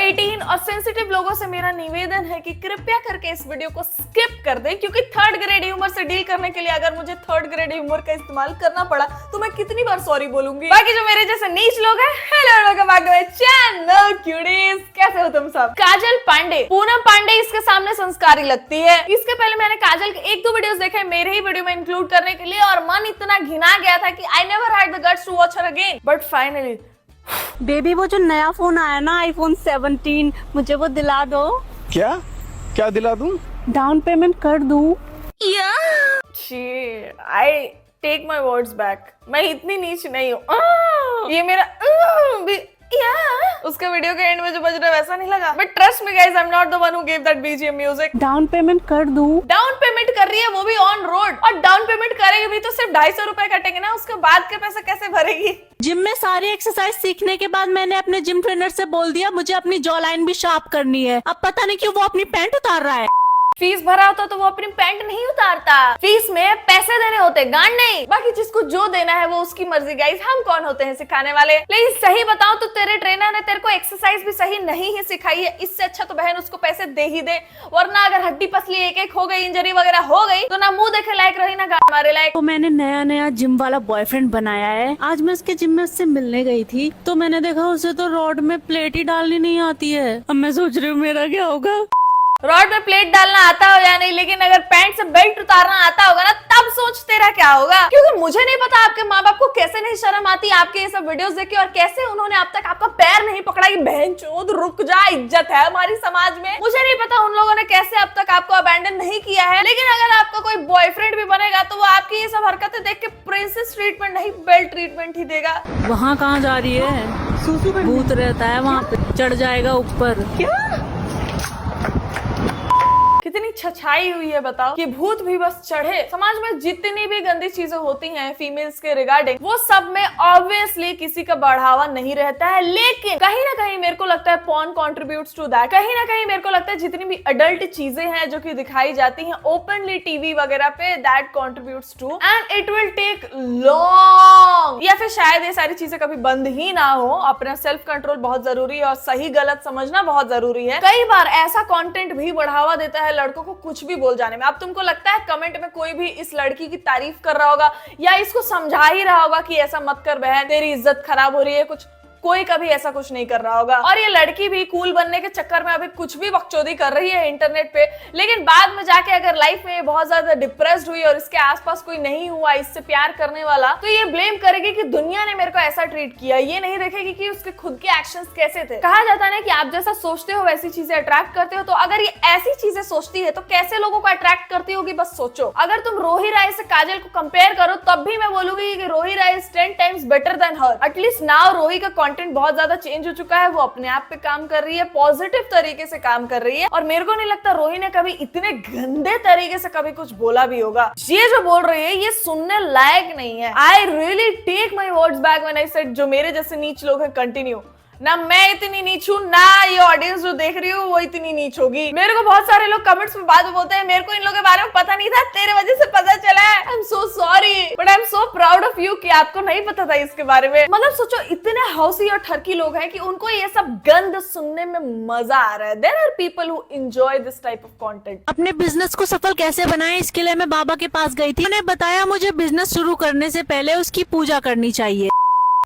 18 और सेंसिटिव लोगों से मेरा निवेदन है कि कृपया करके इस वीडियो को स्किप कर दें, क्योंकि थर्ड ग्रेड ह्यूमर से डील करने के लिए अगर मुझे थर्ड ग्रेड ह्यूमर का इस्तेमाल करना पड़ा तो मैं कितनी बार सॉरी बोलूंगी। बाकी जो मेरे जैसे नीच लोग हैं, hello welcome back to my channel cuties. कैसे हो तुम सब? काजल पांडे, पूनम पांडे इसके सामने संस्कारी लगती है। इसके पहले मैंने काजल के एक दो वीडियोस देखे मेरे ही वीडियो में इंक्लूड करने के लिए और मन इतना घिना गया था कि I never had the guts to watch her again, but finally baby वो जो नया फोन आया ना iPhone 17, मुझे वो दिला दो। क्या क्या दिला दूं? डाउन पेमेंट कर दूं? I take my words back. मैं इतनी नीच नहीं हूँ। ये मेरा उसके वीडियो के एंड में जो बज रहा है वैसा नहीं लगा, but trust me guys, I am not the one who give that BGM music. Down payment कर दूं? डाउन पेमेंट कर रही है, वो भी ऑन रोड, और डाउन पेमेंट करेगी भी तो सिर्फ 250 रुपए कटेंगे ना, उसके बाद के पैसे कैसे भरेगी? जिम में सारी एक्सरसाइज सीखने के बाद मैंने अपने जिम ट्रेनर से बोल दिया मुझे अपनी जॉ लाइन भी शार्प करनी है। अब पता नहीं क्यों वो अपनी पैंट उतार रहा है। फीस भरा होता तो वो अपनी पैंट नहीं उतारता। फीस में पैसे देने होते, गांड नहीं। बाकी जिसको जो देना है वो उसकी मर्जी गाइस, हम कौन होते हैं सिखाने वाले। लेकिन सही बताओ तो तेरे ट्रेनर ने तेरे को एक्सरसाइज भी सही नहीं ही सिखाई है। इससे अच्छा तो बहन उसको पैसे दे ही दे, वरना अगर हड्डी पसली एक एक हो गई, इंजरी वगैरह हो गई तो ना मुंह देखे लायक रही ना गांड मारे लायक। तो मैंने नया जिम वाला बॉयफ्रेंड बनाया है। आज मैं उसके जिम में उससे मिलने गई थी तो मैंने देखा उसे तो रॉड में प्लेट ही डालनी नहीं आती है। अब मैं सोच रही हूँ मेरा क्या होगा। रॉड में प्लेट डालना आता हो या नहीं, लेकिन अगर पैंट से बेल्ट उतारना आता होगा ना, तब सोच तेरा क्या होगा। क्योंकि मुझे नहीं पता आपके माँ बाप को कैसे नहीं शर्म आती आपके ये सब वीडियोस देख के, और कैसे उन्होंने अब तक आपका पैर नहीं पकड़ा कि बहन चोद रुक जा, इज्जत है हमारी समाज में। मुझे नहीं पता उन लोगों ने कैसे अब तक आपको अबैंडन नहीं किया है। लेकिन अगर आपका कोई बॉयफ्रेंड भी बनेगा तो वो आपकी ये सब हरकतें देख के प्रिंसेस ट्रीटमेंट नहीं, बेल्ट ट्रीटमेंट ही देगा। वहाँ कहाँ जा रही है? भूत रहता है वहाँ पे, चढ़ जाएगा ऊपर। क्या कितनी छछाई हुई है बताओ कि भूत भी बस चढ़े। समाज में जितनी भी गंदी चीजें होती हैं फीमेल्स के रिगार्डिंग, वो सब में ऑब्वियसली किसी का बढ़ावा नहीं रहता है। लेकिन कहीं ना कहीं मेरे को लगता है पॉर्न कंट्रीब्यूट्स टू दैट। कहीं ना कहीं मेरे को लगता है जितनी भी अडल्ट चीजें हैं जो कि दिखाई जाती हैं ओपनली टीवी वगैरह पे, that contributes to, and it will take long, या फिर शायद ये सारी चीजें कभी बंद ही ना हो। अपना सेल्फ कंट्रोल बहुत जरूरी है और सही गलत समझना बहुत जरूरी है। कई बार ऐसा कंटेंट भी बढ़ावा देता है लड़कों को कुछ भी बोल जाने में। अब तुमको लगता है कमेंट में कोई भी इस लड़की की तारीफ कर रहा होगा या इसको समझा ही रहा होगा कि ऐसा मत कर बहन, तेरी इज्जत खराब हो रही है, कुछ कोई कभी ऐसा कुछ नहीं कर रहा होगा। और ये लड़की भी कूल बनने के चक्कर में अभी कुछ भी बकचोदी कर रही है इंटरनेट पे, लेकिन बाद में जाके अगर लाइफ में बहुत ज्यादा डिप्रेस्ड हुई और इसके आसपास कोई नहीं हुआ इससे प्यार करने वाला, तो ये ब्लेम करेगी कि दुनिया ने मेरे को ऐसा ट्रीट किया। ये नहीं देखेगी कि उसके खुद के एक्शंस कैसे थे। कहा जाता है ना कि आप जैसा सोचते हो वैसी चीजें अट्रैक्ट करते हो, तो अगर ये ऐसी चीजें सोचती है तो कैसे लोगों को अट्रैक्ट करती होगी, बस सोचो। अगर तुम रोही राय से काजल को कंपेयर करो तब भी मैं बोलूंगी कि Rohi Rai is 10 times better than her. At least now Rohi का कंटेंट बहुत ज्यादा चेंज हो चुका है, वो अपने आप पे काम कर रही है, पॉजिटिव तरीके से काम कर रही है, और मेरे को नहीं लगता रोही ने कभी इतने गंदे तरीके से कभी कुछ बोला भी होगा। ये जो बोल रही है ये सुनने लायक नहीं है। I really take my words back when I said जो मेरे जैसे नीच लोग हैं कंटिन्यू। ना मैं इतनी नीच हूँ, ना ये ऑडियंस जो देख रही हूँ वो इतनी नीच होगी। मेरे को बहुत सारे लोग कमेंट्स में बाद में बोलते हैं मेरे को इन लोगों के बारे में पता नहीं था, तेरे वजह से पता चला है। I am so sorry but I am so proud of you कि आपको नहीं पता था इसके बारे में। मतलब सोचो इतने हौसी और ठरकी लोग हैं कि उनको ये सब गंद सुनने में मजा आ रहा है। There are people who enjoy this type of content. अपने बिजनेस को सफल कैसे बनाए इसके लिए मैं बाबा के पास गई थी। उन्होंने बताया मुझे बिजनेस शुरू करने से पहले उसकी पूजा करनी चाहिए।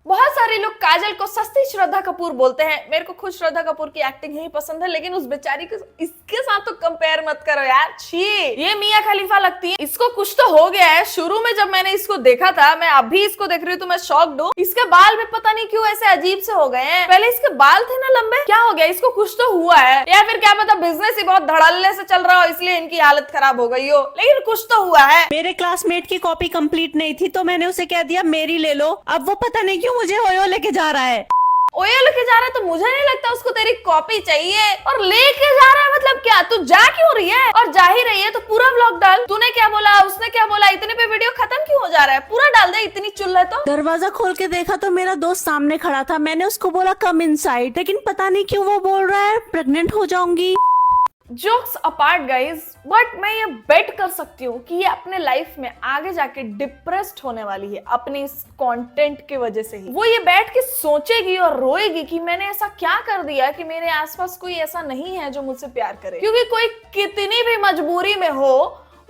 बहुत सारे लोग काजल को सस्ती श्रद्धा कपूर बोलते हैं। मेरे को खुद श्रद्धा कपूर की एक्टिंग ही पसंद है, लेकिन उस बेचारी को इसके साथ तो कंपेयर मत करो यार। छी, ये मियां खलीफा लगती है। इसको कुछ तो हो गया है। शुरू में जब मैंने इसको देखा था, मैं अभी इसको देख रही हूँ तो मैं शॉक्ड हूँ। इसके बाल भी पता नहीं क्यों ऐसे अजीब से हो गए हैं। पहले इसके बाल थे ना लंबे, क्या हो गया इसको? कुछ तो हुआ है, या फिर क्या पता बिजनेस ही बहुत धड़ल्ले से चल रहा हो इसलिए इनकी हालत खराब हो गई हो, लेकिन कुछ तो हुआ है। मेरे क्लासमेट की कॉपी कंप्लीट नहीं थी तो मैंने उसे कह दिया मेरी ले लो। अब वो पता नहीं क्यों मुझे ओयो लेके जा रहा है। ओयो लेके जा रहा है तो मुझे नहीं लगता उसको तेरी कॉपी चाहिए। और लेके जा रहा है मतलब क्या? तू जा क्यों रही है? और जा ही रही है तो पूरा व्लॉग डाल। तूने क्या बोला, उसने क्या बोला, इतने पे वीडियो खत्म क्यों हो जा रहा है? पूरा डाल दे, इतनी चुल है तो। दरवाजा खोल के देखा तो मेरा दोस्त सामने खड़ा था। मैंने उसको बोला कम इनसाइड, लेकिन पता नहीं क्यों वो बोल रहा है प्रेग्नेंट हो जाऊंगी। जोक्स अपार्ट गाइज, बट मैं ये बेट कर सकती हूँ कि ये अपने लाइफ में आगे जाके डिप्रेस्ड होने वाली है अपने इस कंटेंट की वजह से ही। वो ये बैठ के सोचेगी और रोएगी कि मैंने ऐसा क्या कर दिया कि मेरे आसपास कोई ऐसा नहीं है जो मुझसे प्यार करे। क्योंकि कोई कितनी भी मजबूरी में हो,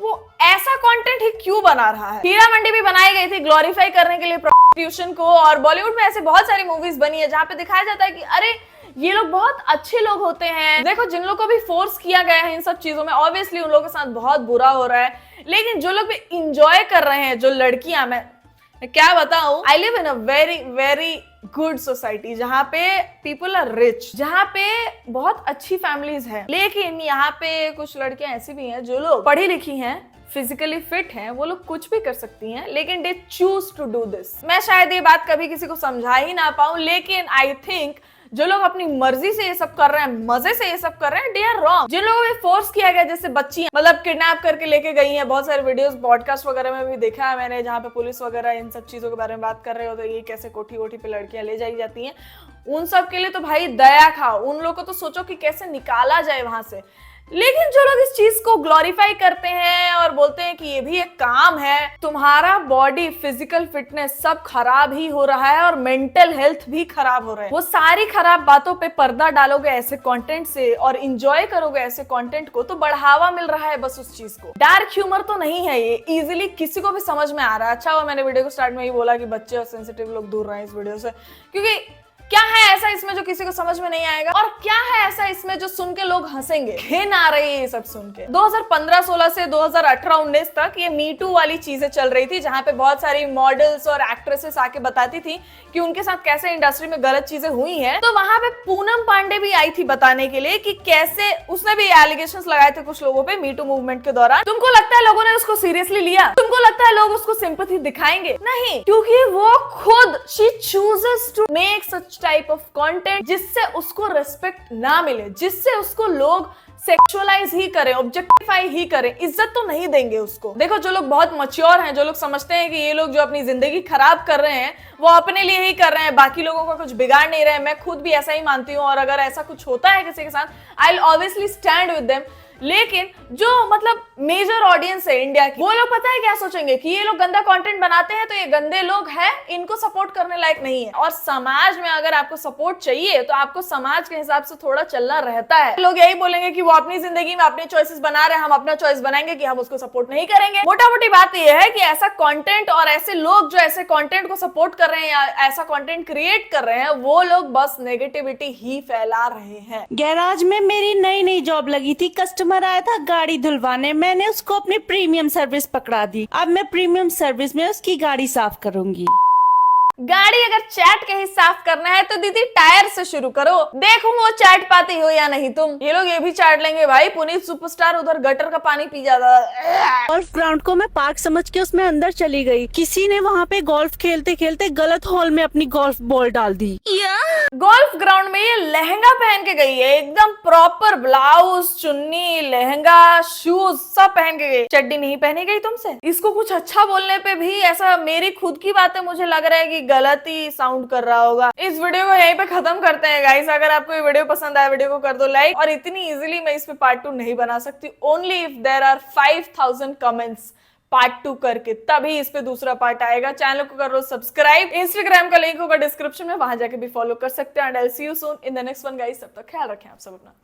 वो ऐसा कंटेंट ही क्यों बना रहा है। हीरा मंडी भी बनाई गई थी ग्लोरीफाई करने के लिए प्रोस्टिट्यूशन को, और बॉलीवुड में ऐसे बहुत सारी मूवीज बनी है जहाँ पे दिखाया जाता है कि अरे ये लोग बहुत अच्छे लोग होते हैं। देखो, जिन लोगों को भी फोर्स किया गया है इन सब चीजों में, ऑब्वियसली उन लोगों के साथ बहुत बुरा हो रहा है, लेकिन जो लोग भी इंजॉय कर रहे हैं, जो लड़कियां, मैं क्या बताऊं, I live in a very very good society जहाँ पे पीपल आर रिच, जहाँ पे बहुत अच्छी फैमिलीज है, लेकिन यहाँ पे कुछ लड़कियां ऐसी भी हैं जो लोग पढ़ी लिखी हैं, फिजिकली फिट हैं, वो लोग कुछ भी कर सकती हैं, लेकिन they choose to do this. मैं शायद ये बात कभी किसी को समझा ही ना पाऊं, लेकिन आई थिंक जो लोग अपनी मर्जी से ये सब कर रहे हैं, मजे से ये सब कर रहे हैं, दे आर रॉन्ग। जिन लोगों को फोर्स किया गया, जैसे बच्चियां मतलब किडनैप करके लेके गई हैं, बहुत सारे वीडियोस पॉडकास्ट वगैरह में भी देखा है मैंने, जहाँ पे पुलिस वगैरह इन सब चीजों के बारे में बात कर रहे होते हैं, ये कैसे कोठी वोठी पे लड़कियां ले जाई जाती हैं। उन सब के लिए तो भाई दया खाओ, उन लोगों को तो सोचो कि कैसे निकाला जाए वहां से। लेकिन जो लोग इस चीज को ग्लोरीफाई करते हैं और बोलते हैं कि ये भी एक काम है, तुम्हारा बॉडी, फिजिकल फिटनेस सब खराब ही हो रहा है और मेंटल हेल्थ भी खराब हो रहा है। वो सारी खराब बातों पे पर्दा डालोगे ऐसे कंटेंट से और इंजॉय करोगे ऐसे कंटेंट को, तो बढ़ावा मिल रहा है बस उस चीज को। डार्क ह्यूमर तो नहीं है ये, इजिली किसी को भी समझ में आ रहा है। अच्छा हुआ मैंने वीडियो को स्टार्ट में ही बोला कि बच्चे और सेंसिटिव लोग दूर रहे इस वीडियो से, क्योंकि क्या है ऐसा इसमें जो किसी को समझ में नहीं आएगा, और क्या है ऐसा इसमें जो सुन के लोग हंसेंगे। घिन आ रही है ये सब सुन के। 2015-16 से 2018-19 तक ये मी टू वाली चीजें चल रही थी, जहां पे बहुत सारी मॉडल्स और एक्ट्रेसेस आके बताती थी कि उनके साथ कैसे इंडस्ट्री में गलत चीजें हुई हैं। तो वहां पे पूनम पांडे भी आई थी बताने के लिए कि कैसे उसने भी एलिगेशंस लगाए थे कुछ लोगों पे मी टू मूवमेंट के दौरान। तुमको लगता है लोगों ने उसको सीरियसली लिया? तुमको लगता है लोग उसको सिंपैथी दिखाएंगे? नहीं, क्योंकि वो खुद she chooses to make such type of content जिससे उसको रिस्पेक्ट ना मिले, जिससे उसको लोग सेक्सुअलाइज ही करें, ऑब्जेक्टिफाई ही करें, इज्जत तो नहीं देंगे उसको। देखो, जो लोग बहुत मैच्योर हैं, जो लोग समझते हैं कि ये लोग जो अपनी जिंदगी खराब कर रहे हैं वो अपने लिए ही कर रहे हैं, बाकी लोगों का कुछ बिगाड़ नहीं रहे हैं। मैं खुद भी ऐसा ही मानती हूँ, और अगर ऐसा कुछ होता है किसी के साथ, I will obviously stand with them. लेकिन जो मतलब मेजर ऑडियंस है इंडिया की, वो लोग पता है क्या सोचेंगे कि ये लोग गंदा कंटेंट बनाते हैं तो ये गंदे लोग हैं, इनको सपोर्ट करने लायक नहीं है। और समाज में अगर आपको सपोर्ट चाहिए तो आपको समाज के हिसाब से थोड़ा चलना रहता है। लोग यही बोलेंगे कि वो अपनी जिंदगी में अपनी चॉइसेस बना रहे हैं, हम अपना चॉइस बनाएंगे कि हम उसको सपोर्ट नहीं करेंगे। मोटा मोटी बात यह है कि ऐसा कंटेंट और ऐसे लोग जो ऐसे कंटेंट को सपोर्ट कर रहे हैं या ऐसा कंटेंट क्रिएट कर रहे हैं, वो लोग बस नेगेटिविटी ही फैला रहे हैं। गैराज में मेरी नई नई जॉब लगी थी, कस्टमर आया था गाड़ी धुलवाने, मैंने उसको अपनी प्रीमियम सर्विस पकड़ा दी। अब मैं प्रीमियम सर्विस में उसकी गाड़ी साफ करूंगी। गाड़ी अगर चैट के ही साफ करना है तो दीदी टायर से शुरू करो, देखो वो चाट पाती हो या नहीं तुम। ये लोग ये भी चाट लेंगे भाई, पुनीत सुपरस्टार उधर गटर का पानी पी जाता। गोल्फ ग्राउंड को मैं पार्क समझ के उसमें अंदर चली गई, किसी ने वहाँ पे गोल्फ खेलते खेलते गलत हॉल में अपनी गोल्फ बॉल डाल दी। गोल्फ ग्राउंड में ये लहंगा पहन के गई है, एकदम प्रॉपर ब्लाउज, चुन्नी, लहंगा, शूज सब पहन के गई, चड्डी नहीं पहनी गई तुमसे। इसको कुछ अच्छा बोलने पे भी ऐसा, मेरी खुद की बातें मुझे लग रहा है कि गलत ही साउंड कर रहा होगा। इस वीडियो को यहीं पे खत्म करते हैं गाइस। अगर आपको ये वीडियो पसंद आया, वीडियो को कर दो लाइक, और इतनी इजीली मैं इस पे पार्ट 2 नहीं बना सकती, only if there are 5000 comments part 2 करके, तभी इस पे दूसरा पार्ट आएगा। चैनल को करो सब्सक्राइब, इंस्टाग्राम का लिंक होगा डिस्क्रिप्शन में, वहां जाके भी फॉलो कर सकते हैं। And I will see you soon in the next one guys. तब तक ख्याल रखें आप सब अपना।